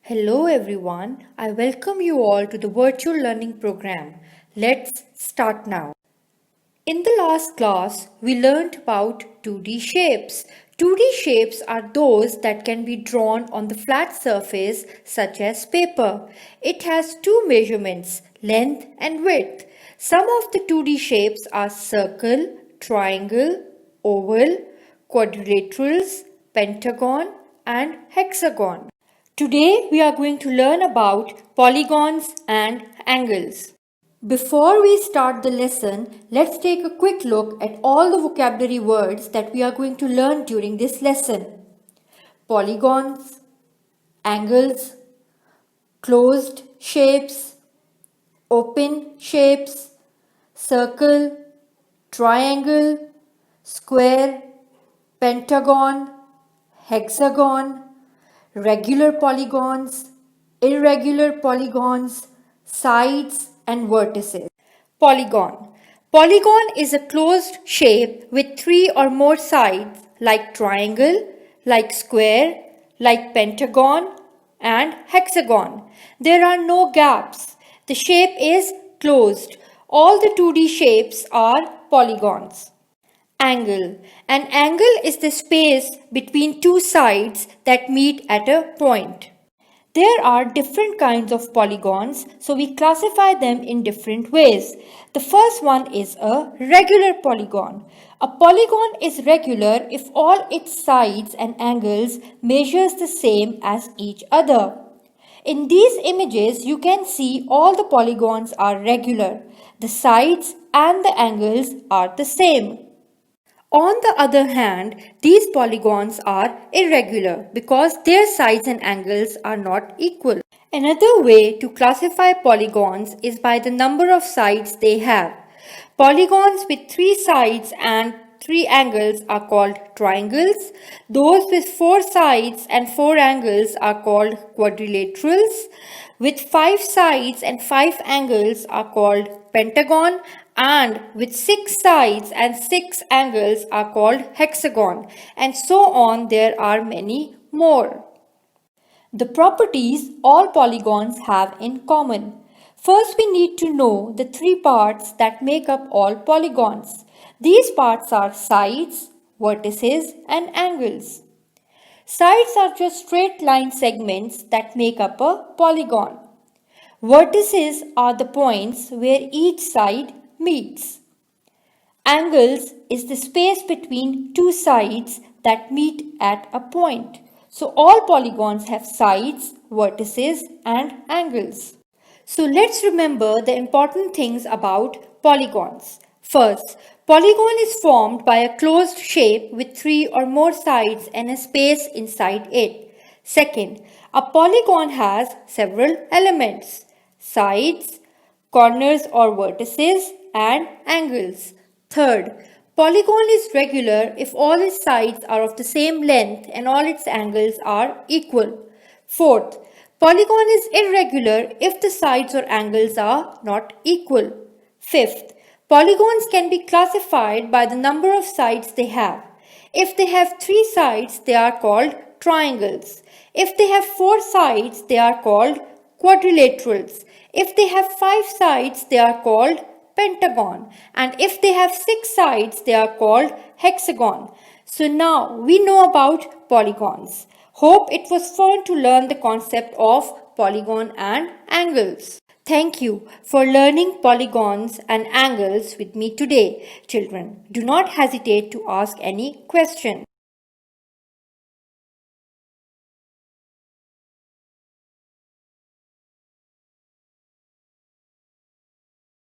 Hello everyone, I welcome you all to the virtual learning program. Let's start now. In the last class, we learned about 2D shapes. 2D shapes are those that can be drawn on the flat surface such as paper. It has two measurements, length and width. Some of the 2D shapes are circle, triangle, oval, quadrilaterals, pentagon and hexagon. Today we are going to learn about polygons and angles. Before we start the lesson, let's take a quick look at all the vocabulary words that we are going to learn during this lesson. Polygons, angles, closed shapes, open shapes, circle, triangle, square, pentagon, hexagon, regular polygons, irregular polygons, sides and vertices. Polygon. Polygon is a closed shape with three or more sides like triangle, like square, like pentagon and hexagon. There are no gaps. The shape is closed. All the 2D shapes are polygons. Angle. An angle is the space between two sides that meet at a point. There are different kinds of polygons, so we classify them in different ways. The first one is a regular polygon. A polygon is regular if all its sides and angles measures the same as each other. In these images, you can see all the polygons are regular. The sides and the angles are the same. On the other hand, these polygons are irregular because their sides and angles are not equal. Another way to classify polygons is by the number of sides they have. Polygons with 3 sides and 3 angles are called triangles. Those with 4 sides and 4 angles are called quadrilaterals. With 5 sides and 5 angles are called pentagon, and with 6 sides and 6 angles are called hexagon, and so on. There are many more. The properties all polygons have in common. First, we need to know the 3 parts that make up all polygons. These parts are sides, vertices and angles. Sides are just straight line segments that make up a polygon. Vertices are the points where each side meets. Angles is the space between two sides that meet at a point. So all polygons have sides, vertices and angles. So let's remember the important things about polygons. First, polygon is formed by a closed shape with 3 or more sides and a space inside it. Second, a polygon has several elements: sides, corners or vertices, and angles. Third, polygon is regular if all its sides are of the same length and all its angles are equal. Fourth, polygon is irregular if the sides or angles are not equal. Fifth, polygons can be classified by the number of sides they have. If they have 3 sides, they are called triangles. If they have 4 sides, they are called quadrilaterals. If they have 5 sides, they are called pentagon. And if they have 6 sides, they are called hexagon. So now we know about polygons. Hope it was fun to learn the concept of polygon and angles. Thank you for learning polygons and angles with me today, children. Do not hesitate to ask any question.